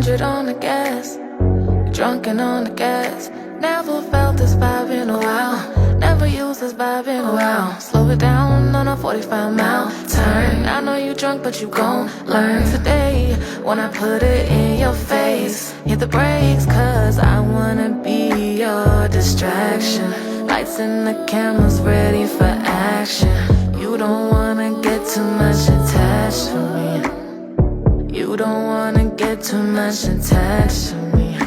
100 on the gas, drunken on the gas. Never felt this vibe in a while. Never used this vibe in a while. Slow it down on a 45-mile turn. I know you drunk, but you gon' learn today when I put it in your face. Hit the brakes, cause I wanna be your distraction. Lights and the cameras ready for action. You don't wanna get too much attached to me. You don't wanna get too much attached to me.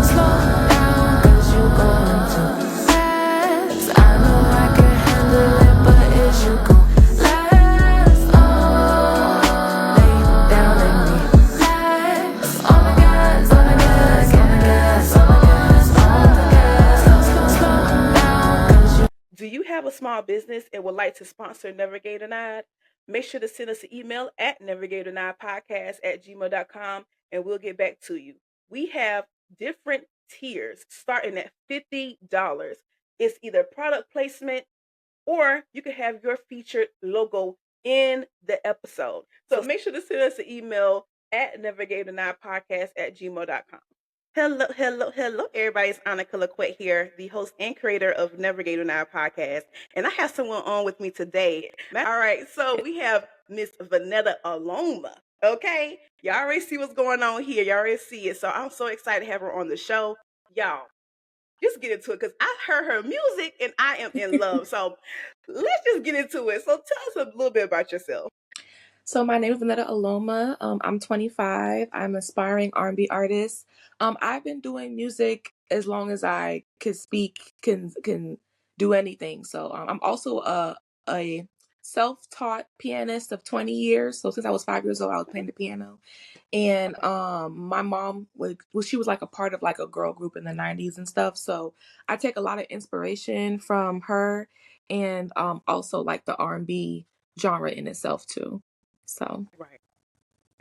Slow down, cause you going too fast. I know I can handle it, but is you gon' last? Oh, lay down and relax. On the gas, on the gas, on the gas, on the gas, on the gas. Slow down, cause you. Do you have a small business and would like to sponsor Navigate Denied? Make sure to send us an email at navigatedeniedpodcast@gmail.com and we'll get back to you. We have different tiers starting at $50. It's either product placement or you can have your featured logo in the episode. So make sure to send us an email at navigatedeniedpodcast@gmail.com. Hello, everybody. It's Annika LaQuette here, the host and creator of Navigator Now podcast. And I have someone on with me today. All right, so we have Miss Vinetta Aloma. Okay, y'all already see what's going on here. Y'all already see it. So I'm so excited to have her on the show. Y'all, just get into it because I heard her music and I am in love. So let's just get into it. So tell us a little bit about yourself. So my name is Vinetta Aloma. I'm 25. I'm an aspiring R&B artist. I've been doing music as long as I can speak, can do anything. So I'm also a self-taught pianist of 20 years. So since I was 5 years old, I was playing the piano. And my mom she was like a part of like a girl group in the 90s and stuff. So I take a lot of inspiration from her and also like the R&B genre in itself too. So Right.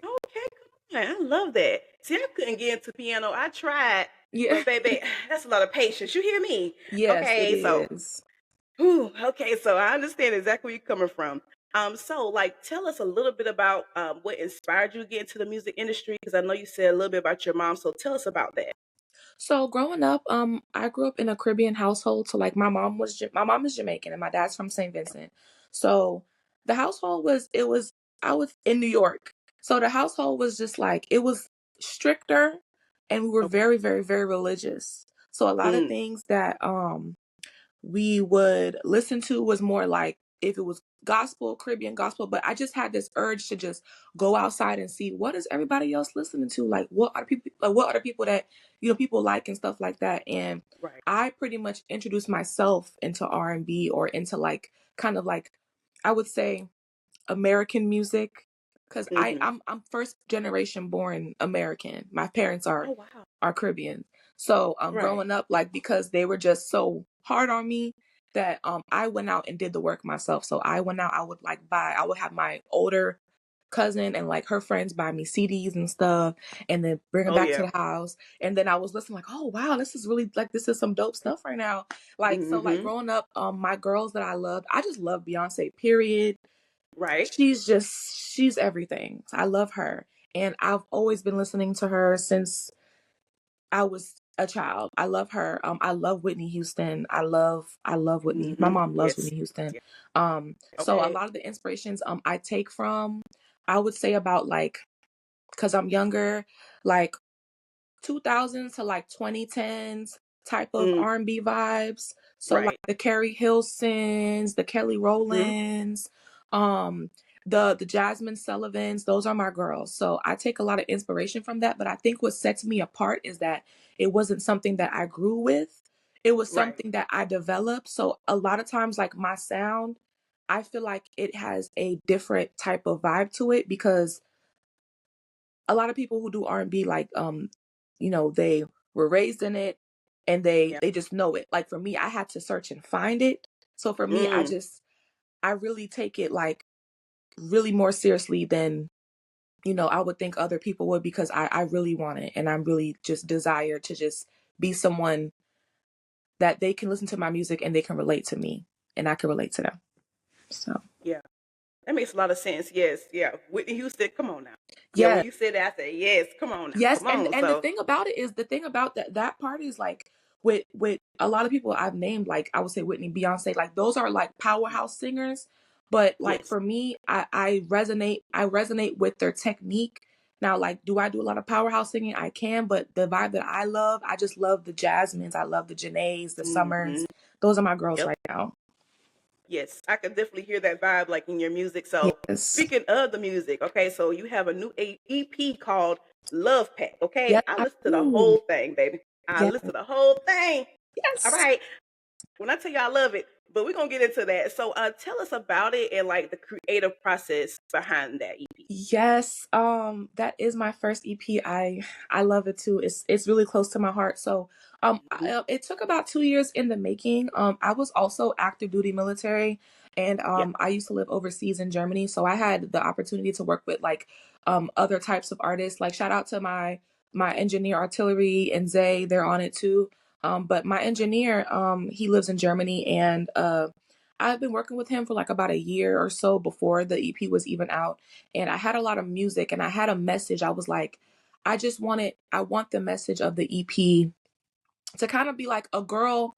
Okay, cool. I love that. See, I couldn't get into piano. I tried, yeah, but baby, that's a lot of patience. You hear me? yes, it Okay, so, is. okay, so I understand exactly where you're coming from. So like, tell us a little bit about what inspired you to get into the music industry, because I know you said a little bit about your mom. So tell us about that. So growing up, I grew up in a Caribbean household. So like my mom is Jamaican and my dad's from St. Vincent. So the household I was in New York. So the household was just like it was stricter and we were Okay. very, very, very religious. So a lot of things that we would listen to was more like if it was gospel, Caribbean gospel, but I just had this urge to just go outside and see what is everybody else listening to, like what are people that people like and stuff like that. And Right. I pretty much introduced myself into R&B or into like kind of like I would say American music because I'm first generation born American. My parents Oh wow. are Caribbean. So Right. growing up, like because they were just so hard on me that I went out and did the work myself. So I went out, I would have my older cousin and like her friends buy me CDs and stuff and then bring them back to the house. And then I was listening like, oh wow, this is really like this is some dope stuff right now. Like so like growing up, my girls that I loved, I just love Beyonce, period. Right. She's everything. I love her. And I've always been listening to her since I was a child. I love her. I love Whitney Houston. I love Whitney. My mom loves Yes. Whitney Houston. Yeah. So a Okay. lot of the inspirations I take from, I would say about like, cause I'm younger, like 2000s to like 2010s type of R&B vibes. So like Right. the Carrie Hilsons, the Kelly Rowlands, the Jasmine Sullivans, those are my girls. So I take a lot of inspiration from that. But I think what sets me apart is that it wasn't something that I grew with. It was Right. something that I developed. So a lot of times like my sound, I feel like it has a different type of vibe to it because a lot of people who do R&B like they were raised in it and Yeah. they just know it. Like for me, I had to search and find it. So for me, I really take it like really more seriously than I would think other people would because I really want it and I'm really just desire to just be someone that they can listen to my music and they can relate to me and I can relate to them. So Yeah. That makes a lot of sense. Yes, yeah. Whitney Houston, come on now. Yeah, when Yes. you said that, I said, yes, come on now. Yes, Come and on. the So, thing about it is the thing about that party is like with a lot of people I've named, like I would say Whitney, Beyonce, like those are like powerhouse singers. But like yes. for me, I resonate with their technique. Now, like, do I do a lot of powerhouse singing? I can, but the vibe that I love, I just love the Jasmines, I love the Janaes, the Hmm. Summers. Those are my girls Yep. right now. Yes. I could definitely hear that vibe like in your music. So, Yes. speaking of the music, okay, so you have a new EP called Love Pack, okay? Yes, I I listened to the do. whole thing, baby. I Yes. listened to the whole thing. All Yes. right. When I tell you I love it, but we're gonna get into that. So tell us about it and like the creative process behind that EP. Yes, that is my first EP. I love it too. It's really close to my heart. So, Hmm. it took about 2 years in the making. I was also active duty military, and Yep. I used to live overseas in Germany. So I had the opportunity to work with like other types of artists. Like shout out to my engineer artillery and Zay. They're on it too. But my engineer, he lives in Germany, and I've been working with him for like about a year or so before the EP was even out. And I had a lot of music and I had a message. I was like, I want the message of the EP to kind of be like a girl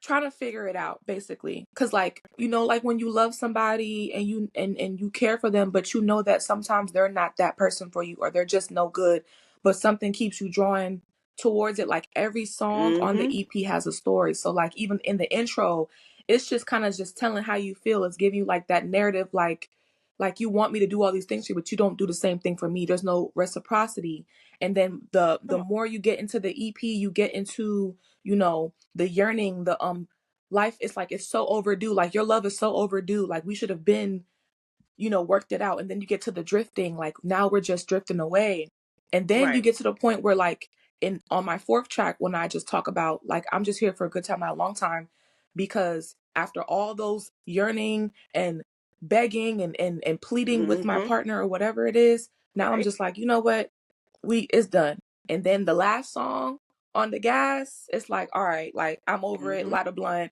trying to figure it out basically, because like like when you love somebody and you care for them, but you know that sometimes they're not that person for you or they're just no good, but something keeps you drawing towards it. Like every song on the Hmm. EP has a story, so like even in the intro it's just kind of just telling how you feel. It's giving you like that narrative, like you want me to do all these things for you, but you don't do the same thing for me. There's no reciprocity. And then the Come on. more you get into the EP, you get into the yearning, the life is like it's so overdue, like your love is so overdue, like we should have been worked it out. And then you get to the drifting, like now we're just drifting away. And then you Right. get to the point where like in on my fourth track, when I just talk about like I'm just here for a good time, not a long time, because after all those yearning and begging and pleading with my Hmm. partner or whatever it is, now I'm Right. just like, you know what, we it's done. And then the last song on the gas, it's like, all right, like I'm over it, Hmm. light a blunt,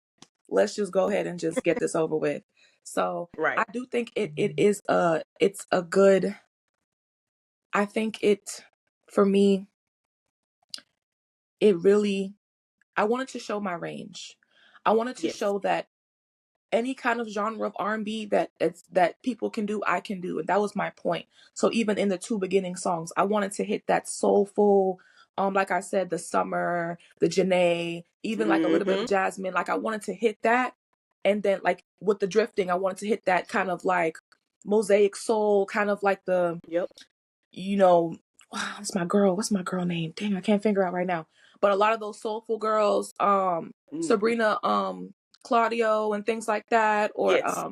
let's just go ahead and just get this over with. So I Right. do think it's a good, I think it, for me, it really, I wanted to show my range. I wanted to Yes. show that any kind of genre of R&B that people can do, I can do, and that was my point. So even in the two beginning songs, I wanted to hit that soulful, like I said, the Summer, the Janae, even like a little bit of Hmm. Jasmine. Like I wanted to hit that, and then like with the drifting, I wanted to hit that kind of like mosaic soul, kind of like the Yep. you know, what's my girl name? Dang, I can't figure out right now. But a lot of those soulful girls, Hmm. Sabrina, Claudio and things like that, or Yes.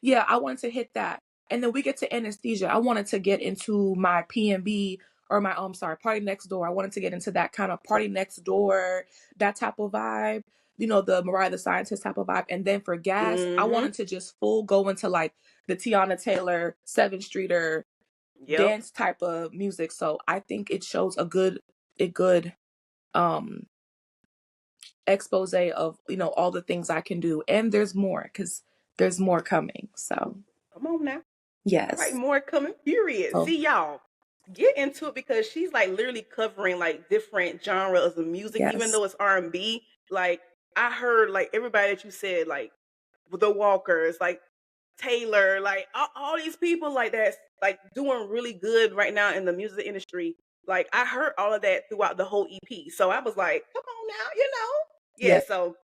yeah, I wanted to hit that. And then we get to anesthesia. I wanted to get into my PNB or my sorry, party next door. I wanted to get into that kind of party next door, that type of vibe, the Mariah the Scientist type of vibe. And then for gas, I Hmm. wanted to just full go into like the Tiana Taylor, Seven Streeter, Yep. dance type of music. So I think it shows a good um expose of all the things I can do, and there's more because there's more coming. So Come on now. All right, yes. more coming. Period. Oh See y'all. Get into it because she's like literally covering like different genres of music, even yes, though it's R&B. Like I heard like everybody that you said, like the Walkers, like Taylor, like all these people like that's like doing really good right now in the music industry. Like I heard all of that throughout the whole EP. So I was like, come on now, Yeah, yes. so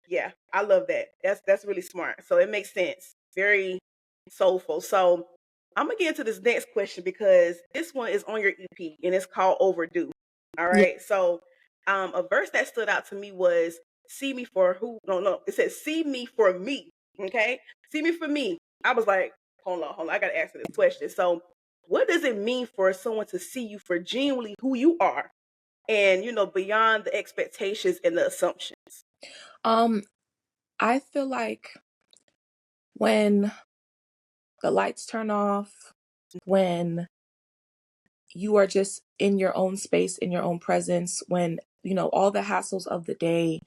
yeah, I love that. That's really smart. So it makes sense. Very soulful. So I'm gonna get into this next question because this one is on your EP and it's called Overdue. All Yeah. right. So a verse that stood out to me was see me for who no no it says see me for me. Okay. See me for me. I was like, hold on. I gotta answer this question. So what does it mean for someone to see you for genuinely who you are and beyond the expectations and the assumptions? um I feel like when the lights turn off, when you are just in your own space, in your own presence, when all the hassles of the day,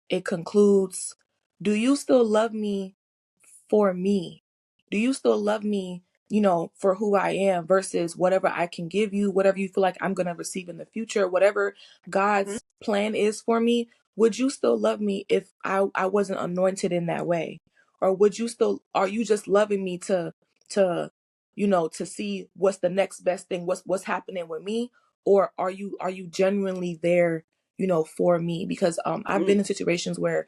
it concludes, do you still love me for me? do you still love me, for who I am versus whatever I can give you, whatever you feel like I'm going to receive in the future, whatever Mhm. God's plan is for me? Would you still love me if I wasn't anointed in that way? Or are you just loving me to, to see what's the next best thing, what's happening with me? Or are you genuinely there, for me? Because I've been Mhm. in situations where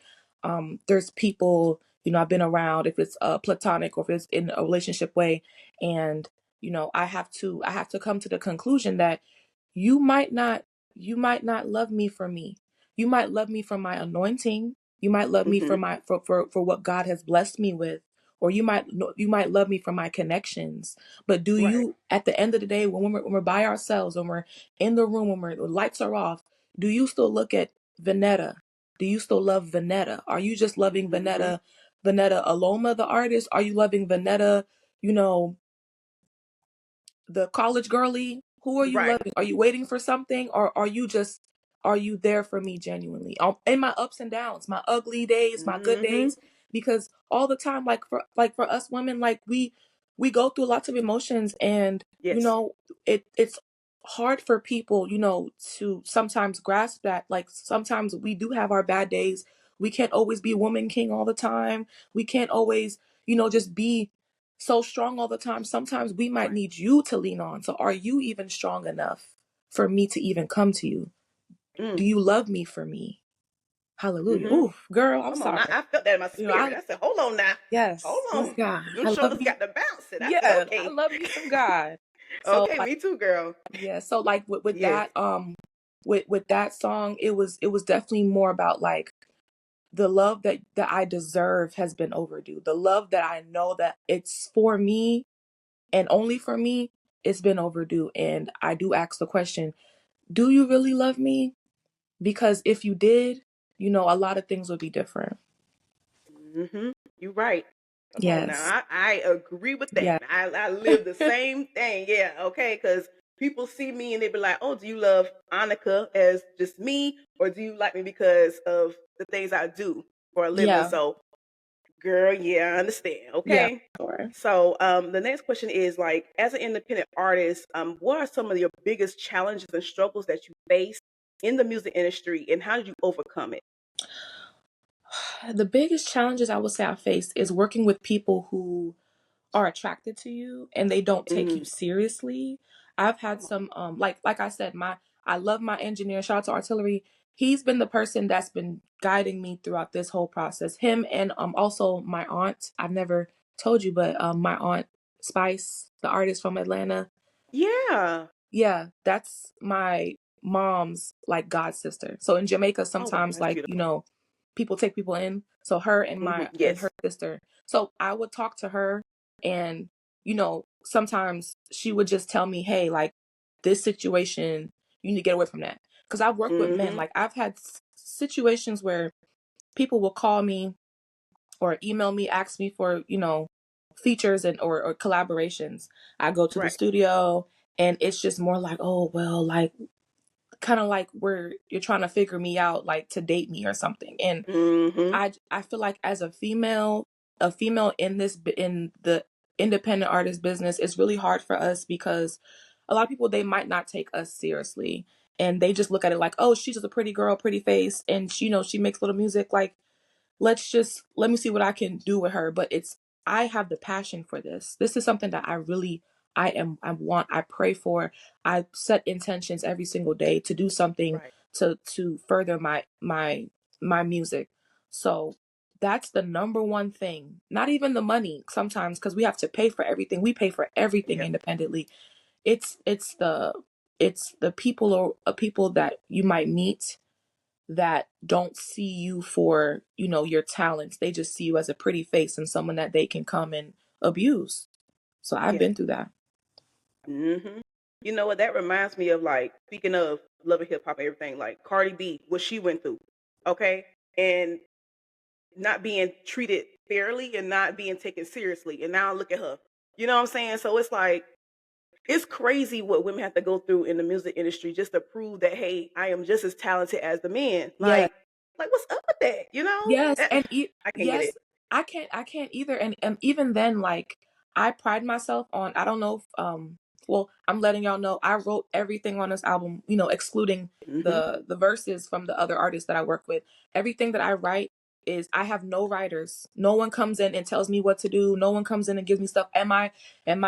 there's people, I've been around, if it's platonic or if it's in a relationship way, and I have to come to the conclusion that you might not you might not love me for me. You might love me for my anointing. You might love me for Mhm. my for what God has blessed me with, or you might love me for my connections. But do Right. you, at the end of the day, when we're by ourselves, when we're in the room, when the lights are off, do you still look at Vinetta? Do you still love Vinetta? Are you just loving Mhm. Vinetta Aloma, the artist? Are you loving Vinetta, you know, the college girly? Who are you Right. loving? Are you waiting for something, or are you there for me genuinely? In my ups and downs, my ugly days, my good Mhm. days, because all the time, like for us women, like we go through lots of emotions, and Yes. it's hard for people, to sometimes grasp that. Like sometimes we do have our bad days. We can't always be woman king all the time. We can't always, just be so strong all the time. Sometimes we might Right. need you to lean on. So are you even strong enough for me to even come to you? Do Mm. you love me for me? Hallelujah. Mhm. Ooh, girl, I'm Come on, sorry. I felt that in my I spirit. I said, "Hold on now, hold yes, yes, on." God. Them I love shoulders you. got to bounce it. I said, Yeah, I "Okay, love you some God. So okay, like, me too, girl." yeah, so like with Yes. that with that song, it was definitely more about like the love that I deserve has been overdue. The love that I know that it's for me and only for me, it's been overdue. And I do ask the question, do you really love me? Because if you did, a lot of things would be different. Mhm. You right. Come on now. Yes. I agree with that. Yeah. I live the same thing. Yeah. Okay. Because people see me and they be like, "Oh, do you love Annika as just me, or do you like me because of the things I do for a living?" Yeah. So, girl, yeah, I understand. Yeah. Okay. Sure. So, the next question is like, as an independent artist, what are some of your biggest challenges and struggles that you face in the music industry, and how did you overcome it? The biggest challenges I would say I face is working with people who are attracted to you and they don't take you Mm, seriously. I've had come on. some like I said, my I love my engineer, shout out to Artillery. He's been the person that's been guiding me throughout this whole process. Him and also my aunt. I've never told you, but my aunt Spice, the artist from Atlanta. Yeah. Yeah, that's my mom's like god sister. So in Jamaica, Oh wow, sometimes that's like, beautiful. people take people in. So her and Hmm. her Yes. sister. So I would talk to her, and sometimes she would just tell me, "Hey, like this situation, you need to get away from that." Because I've worked with men. Hmm. Like I've had situations where people will call me or email me, ask me for, features and or collaborations. I go to the Right. studio, and it's just more like, oh well, like kind of like where you're trying to figure me out, like to date me or something. And Hmm. I feel like as a female in in the independent artist business, it's really hard for us because a lot of people, they might not take us seriously, and they just look at it like, oh, she's just a pretty girl, pretty face, and she makes little music. Like, let me see what I can do with her. But I have the passion for this. This is something that I pray for. I set intentions every single day to do something Right. to further my music. So that's the number one thing. Not even the money sometimes, because we have to pay for everything. We pay for everything Yeah. independently. It's the people, or people that you might meet that don't see you for, your talents. They just see you as a pretty face and someone that they can come and abuse. So I've Yeah. been through that. Hmm. You know what? That reminds me of, like, speaking of love and hip hop, everything, like Cardi B, what she went through. Okay, and not being treated fairly and not being taken seriously, and now look at her. You know what I'm saying? So it's like, it's crazy what women have to go through in the music industry just to prove that, hey, I am just as talented as the men. Yeah. Like what's up with that? Yes, and I can't get it. yes, I can't either. And even then, like, I pride myself on, I don't know if, well, I'm letting y'all know I wrote everything on this album, excluding Mm-hmm. the verses from the other artists that I work with. Everything that I write is, I have no writers. No one comes in and tells me what to do. No one comes in and gives me stuff. Am I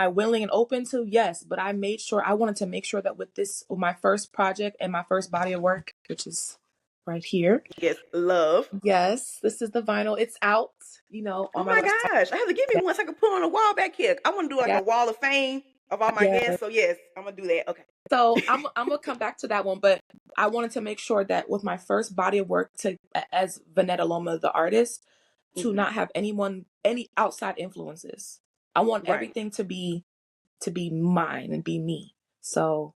willing and open to? Yes, but I wanted to make sure that with my first project and my first body of work, which is right here. Yes, love. Yes, this is the vinyl. It's out, Oh on my my website. gosh. I have to give me one so I can put on a wall back here. I want to do like Yeah, a wall of fame of all my yeah. guests. So yes, I'm gonna do that. Okay. So I'm gonna come back to that one, but I wanted to make sure that with my first body of work, as Vinetta Aloma, the artist, to Hmm. not have any outside influences. I want Right. everything to be mine and be me. So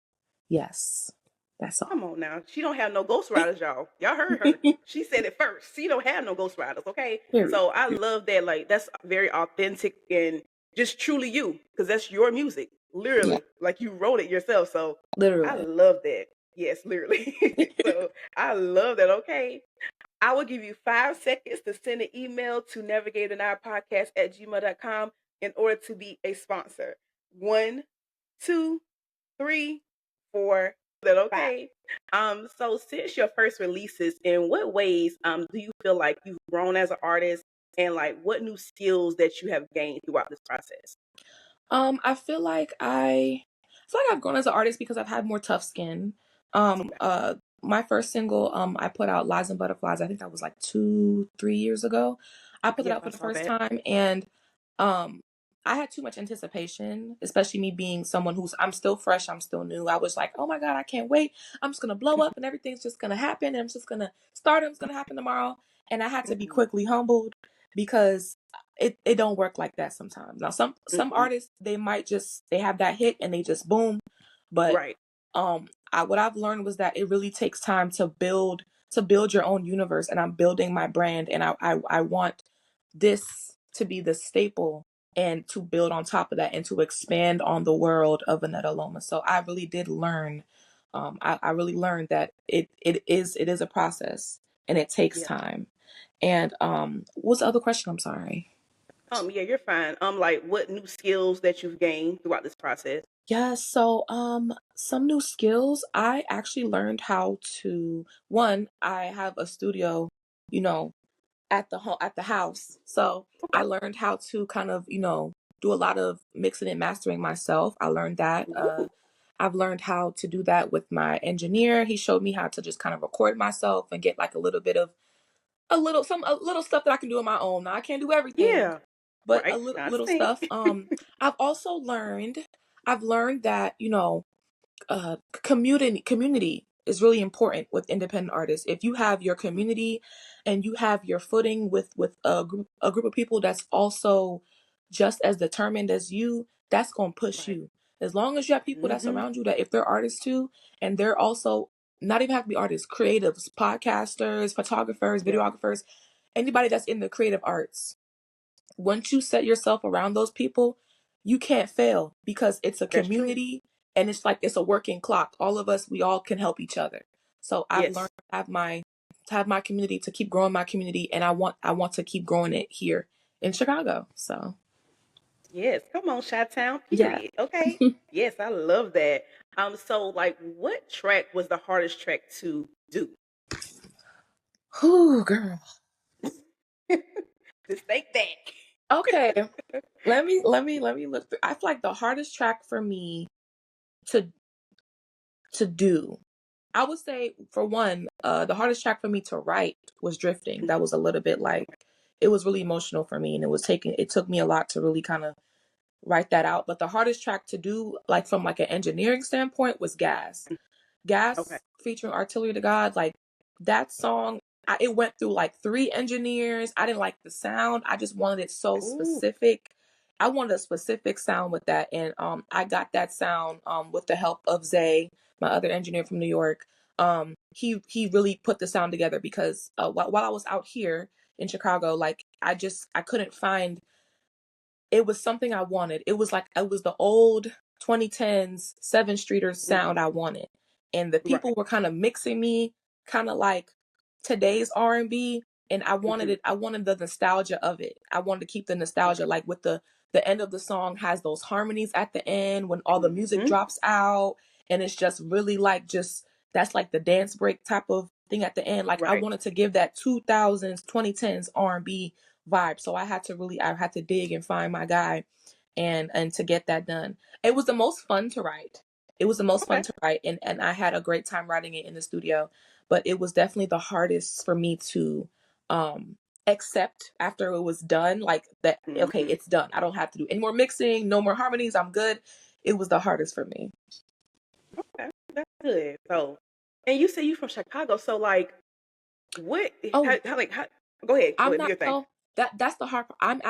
yes, that's all. Come on now. She don't have no ghostwriters, y'all. Y'all heard her. She said it first. She don't have no ghostwriters, okay? Period. So I love that. Like that's very authentic and just truly you, because that's your music, Yeah, literally. Like you wrote it yourself. So I literally. love that. Yes, literally. So I love that. Okay. I will give you 5 seconds to send an email to navigatornowpodcast@gmail.com in order to be a sponsor. 1, 2, 3, 4. Is that okay? So since your first releases, in what ways do you feel like you've grown as an artist, and like what new skills that you have gained throughout this process? I feel like I've grown as an artist because I've had more tough skin. Um, Okay. uh, my first single, I put out Lies and Butterflies. I think that was like 2, 3 years ago. I put it Yep, out I for the saw first that. time, and um, I had too much anticipation, especially me being someone I'm still fresh, I'm still new. I was like, oh my God, I can't wait. I'm just gonna blow up, and everything's just gonna happen, and I'm just gonna start. It's gonna happen tomorrow, and I had to be Mm-mm, quickly humbled because it don't work like that sometimes. Now some mm-mm. artists, they have that hit and they just boom. But Right. what I've learned was that it really takes time to build your own universe, and I'm building my brand, and I want this to be the staple, and to build on top of that and to expand on the world of Vinetta Aloma. So I really did learn, I really learned that it is a process and it takes Yeah. time. And what's the other question? I'm sorry. Yeah, you're fine. Like what new skills that you've gained throughout this process? Yeah, so some new skills. I actually learned how to, one, I have a studio, you know, at the house. So I Okay. learned how to kind of, do a lot of mixing and mastering myself. I learned that. Ooh. I've learned how to do that with my engineer. He showed me how to just kind of record myself and get like a little bit of a little stuff that I can do on my own. Now I can't do everything, Yeah. but a Right. I little understand. stuff. I've also learned that, community is really important with independent artists. If you have your community and you have your footing with a group of people that's also just as determined as you, that's going to push Right. you. As long as you have people that Mm-hmm. surround you, that if they're artists too, and they're also not even have to be artists, creatives, podcasters, photographers, Yep. videographers, anybody that's in the creative arts, once you set yourself around those people, you can't fail because it's a That's true. community, and it's like it's a working clock. All of us, we all can help each other. So I've learned Yes. to have my community, to keep growing my community, and I want to keep growing it here in Chicago. So Yes. Come on, Chi-Town. yeah. Period. Okay. Yes, I love that. So like what track was the hardest track to do? Whew, girl. Just think back. Okay. Let me look through. I feel like the hardest track for me to do, I would say, for one, the hardest track for me to write was Drifting. That was a little bit like, it was really emotional for me, and it took me a lot to really kind of write that out. But the hardest track to do, like from like an engineering standpoint, was Gas. Okay. Gas featuring Artillery to God, like that song, it went through like 3 engineers. I didn't like the sound. I just wanted it so Ooh. specific. I wanted a specific sound with that, and I got that sound with the help of Zay, my other engineer from New York. He really put the sound together because while I was out here in Chicago, like I couldn't find, it was something I wanted. It was the old 2010s Seven Streeters Mm-hmm. sound I wanted. And the Right. people were kind of mixing me kind of like today's R&B, and I wanted Mm-hmm. it. I wanted the nostalgia of it. I wanted to keep the nostalgia, like with the end of the song has those harmonies at the end when all the music drops out, and it's just really like just that's like the dance break type of thing at the end. Like I Right. wanted to give that 2000s, 2010s R&B vibe. So I had to dig and find my guy and to get that done. It was the most fun to write. It was the most fun Okay. to write, and I had a great time writing it in the studio. But it was definitely the hardest for me to accept after it was done. Like that, okay, it's done. I don't have to do any more mixing, no more harmonies. I'm good. It was the hardest for me. Okay, that's good. So, and you say you from Chicago, so like, what? Oh, How? Go ahead. Go I'm ahead. Do not your thing. so that's the hard part.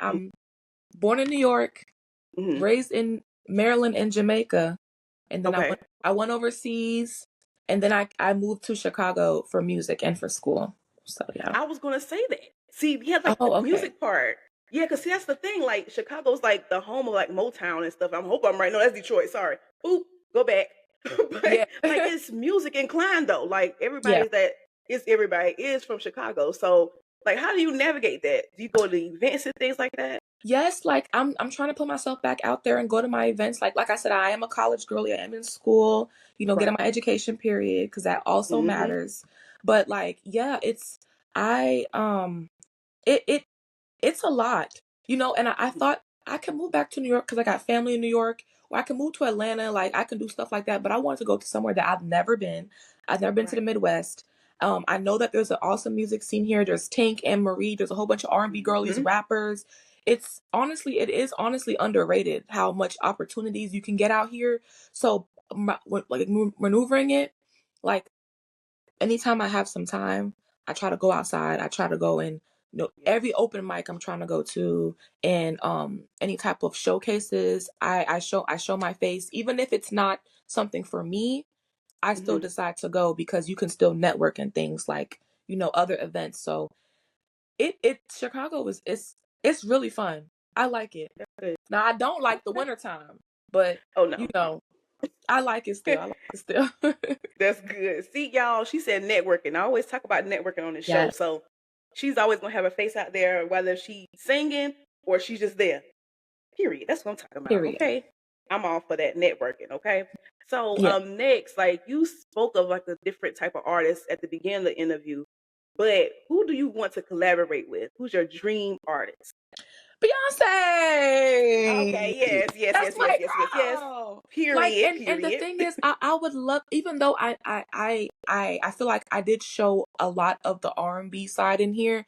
I'm born in New York, Mm-hmm. raised in Maryland and Jamaica, and then Okay. I went overseas, and then I moved to Chicago for music and for school. So yeah. I was gonna say that. See, yeah, like the Oh, okay. music part. Yeah, cause see, that's the thing. Like Chicago's like the home of like Motown and stuff. I hope I'm right. No, that's Detroit. Sorry. Oop, go back. But Yeah. like it's music inclined though. Like Yeah. everybody is from Chicago. So like, how do you navigate that? Do you go to events and things like that? Yes, like I'm trying to put myself back out there and go to my events. Like I said, I am a college girly. I am in school, Right. getting my education period because that also Mm-hmm. matters. But like, yeah, I it it it's a lot, and I thought I could move back to New York because I got family in New York, or I can move to Atlanta, like I can do stuff like that. But I wanted to go to somewhere that I've never been. I've never been to the Right. Midwest. I know that there's an awesome music scene here. There's Tank and Marie. There's a whole bunch of R&B girlies, Mm-hmm. rappers. It is honestly underrated how much opportunities you can get out here. So, like maneuvering it, like anytime I have some time, I try to go outside. I try to go in, Yes. every open mic I'm trying to go to, and any type of showcases. I show my face, even if it's not something for me. I still Mm-hmm. decide to go because you can still network and things like other events. So it Chicago it's really fun. I like it. That's good. Now I don't like the Okay. wintertime, but Oh no. I like it still. I like it still. That's good. See, y'all, she said networking. I always talk about networking on the show. Yes. So she's always gonna have her face out there, whether she's singing or she's just there. Period. That's what I'm talking about. Period. Okay. I'm all for that networking. Okay. So Yeah. next, like you spoke of like a different type of artist at the beginning of the interview, but who do you want to collaborate with? Who's your dream artist? Beyonce. Okay, That's my yes. girl. Like, Period, and the period. thing is, I would love, even though I feel like I did show a lot of the R&B side in here.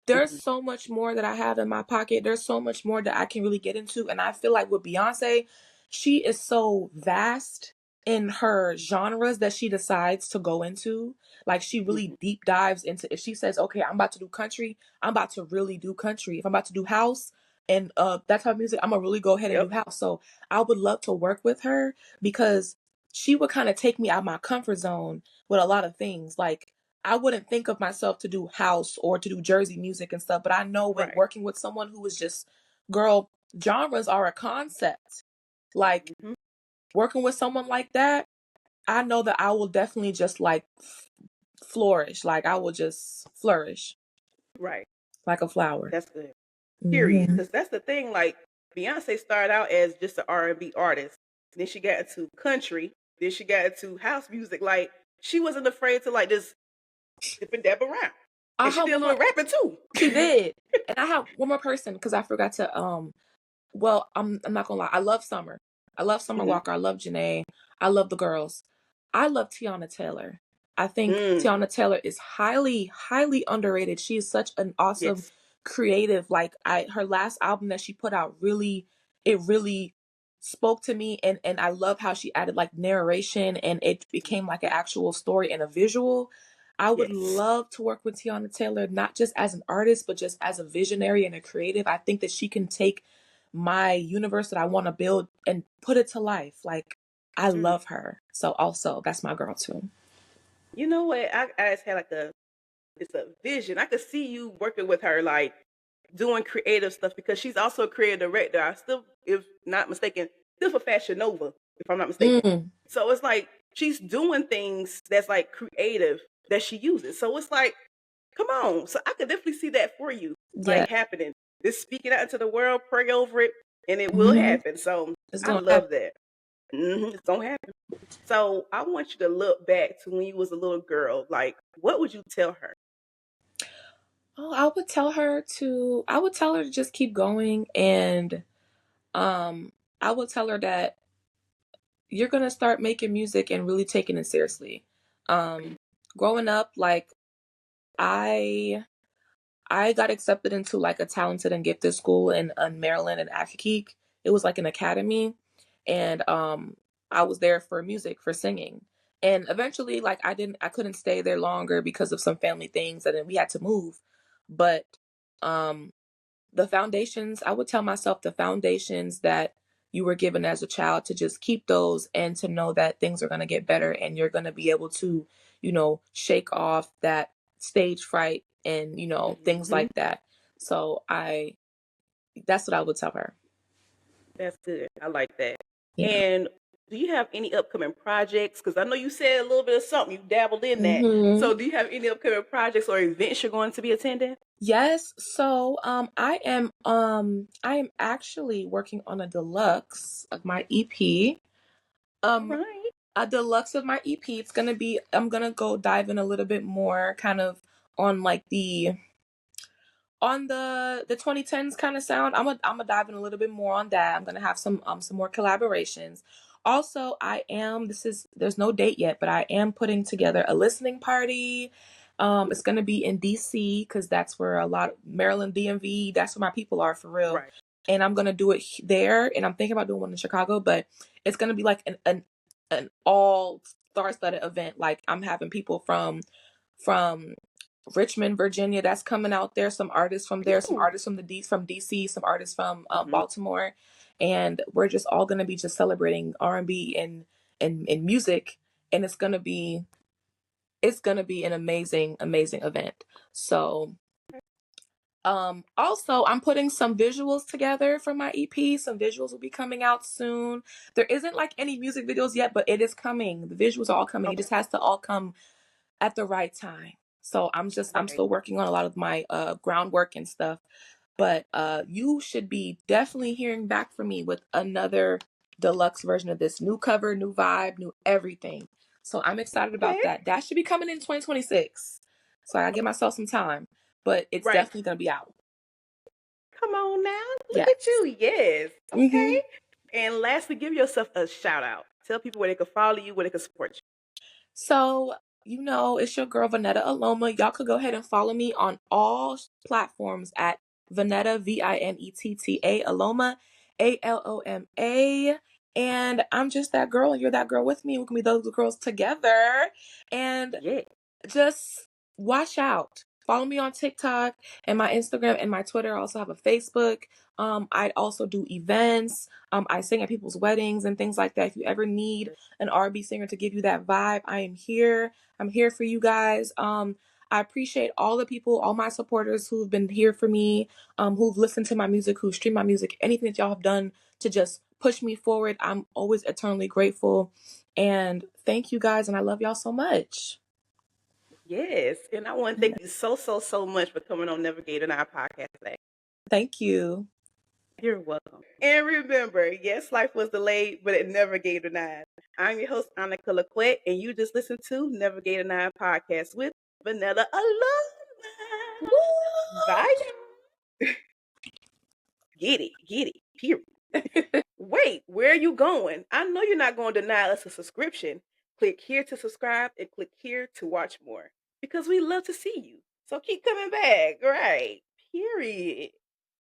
There's Mhm. so much more that I have in my pocket. There's so much more that I can really get into. And I feel like with Beyonce, she is so vast in her genres that she decides to go into. Like she really Mhm. deep dives into, if she says, okay, I'm about to do country, I'm about to really do country. If I'm about to do house and that type of music, I'm gonna really go ahead and do Yep. house. So I would love to work with her because she would kind of take me out of my comfort zone with a lot of things. Like I wouldn't think of myself to do house or to do Jersey music and stuff, but I know with Right. working with someone who is just, girl, genres are a concept. Like Mhm. working with someone like that, I know that I will definitely just like flourish. Like I will just flourish Right. like a flower. That's good. Period. Hmm. Because that's the thing. Like Beyonce started out as just an R&B artist. Then she got into country. Then she got into house music. Like she wasn't afraid to like just dip and dab around. I And she have did a one more. little rapping too. She did, and I have one more person because I forgot to. Well, I'm not gonna lie. I love Summer. I love Summer Mhm. Walker. I love Janae. I love the girls. I love Teyana Taylor. I think Mm. Teyana Taylor is highly, highly underrated. She is such an awesome Yes. creative. Like her last album that she put out really spoke to me, and I love how she added like narration and it became like an actual story and a visual. I would Yes. love to work with Teyana Taylor, not just as an artist, but just as a visionary and a creative. I think that she can take my universe that I want to build and put it to life. Like, I Mm. love her. So, also, that's my girl, too. You know what? I just had like it's a vision. I could see you working with her, like doing creative stuff because she's also a creative director. I still, if not mistaken, still for Fashion Nova, if I'm not mistaken. Mm, So it's like she's doing things that's like creative that she uses. So it's like, come on. So I could definitely see that for you, yeah. like happening. Just speak it out into the world, pray over it, and it will Mhm. happen. So It's I gonna happen. love that. It's gonna happen. So I want you to look back to when you was a little girl. Like, what would you tell her? Oh, I would tell her to just keep going, and um I would tell her that you're gonna start making music and really taking it seriously. Um Growing up, like I I got accepted into like a talented and gifted school in Maryland in Accokeek. It was like an academy, and I was there for music, for singing. And eventually, like I couldn't stay there longer because of some family things, and then we had to move. But um the foundations, I would tell myself the foundations that you were given as a child, to just keep those, and to know that things are going to get better and you're going to be able to, shake off that stage fright and, things Hmm. like that. So that's what I would tell her. That's good. I like that. Yeah. And do you have any upcoming projects? Because I know you said a little bit of something. You dabbled in that. Hmm. So do you have any upcoming projects or events you're going to be attending? Yes. So, I am actually working on a deluxe of my EP. All Um, right. a deluxe of my EP. I'm gonna go dive in a little bit more, kind of on like the 2010s kind of sound. I'm gonna dive in a little bit more on that. I'm gonna have some more collaborations. Also, there's no date yet, but I am putting together a listening party. It's gonna be in DC, because that's where a lot of Maryland DMV. That's where my people are, for real. Right. And I'm gonna do it there, and I'm thinking about doing one in Chicago, but it's gonna be like an all star-studded event. Like, I'm having people from Richmond, Virginia, that's coming out there. Some artists from there, some Ooh. artists from DC, some artists from Hmm. Baltimore, and we're just all gonna be just celebrating R&B and music, and it's gonna be an amazing event. So also, I'm putting some visuals together for my EP. Some visuals will be coming out soon. There isn't like any music videos yet, but it is coming. The visuals are all coming. It Okay. just has to all come at the right time. So I'm Right. still working on a lot of my groundwork and stuff. But you should be definitely hearing back from me with another deluxe version of this. New cover, new vibe, new everything. So I'm excited about Okay. that. That should be coming in 2026. So I give myself some time, but it's Right. definitely gonna be out. Come on now. Look at Yes. you. Yes. Okay. Hmm. And lastly, give yourself a shout out. Tell people where they can follow you, where they can support So, it's your girl Vinetta Aloma. Y'all could go ahead and follow me on all platforms at Vinetta, Vinetta Aloma, Aloma. And I'm just that girl, and you're that girl with me. We can be those girls together. And you. Yeah. just watch out. Follow me on TikTok and my Instagram and my Twitter. I also have a Facebook. I also do events. I sing at people's weddings and things like that. If you ever need an R&B singer to give you that vibe, I am here. I'm here for you guys. I appreciate all the people, all my supporters who've been here for me, who've listened to my music, who stream my music, anything that y'all have done to just push me forward. I'm always eternally grateful. And thank you guys, and I love y'all so much. Yes. And I want to thank you so much for coming on Navigator and our podcast today. Thank you. You're welcome. And remember, yes, life was delayed, but it never gave denied. I'm your host, Annika Laquette, and you just listened to Navigator 9 podcast with Vinetta Aloma. Bye. Woo! Get it, period. Wait, where are you going? I know you're not going to deny us a subscription. Click here to subscribe and click here to watch more because we love to see you. So keep coming back, right? Period.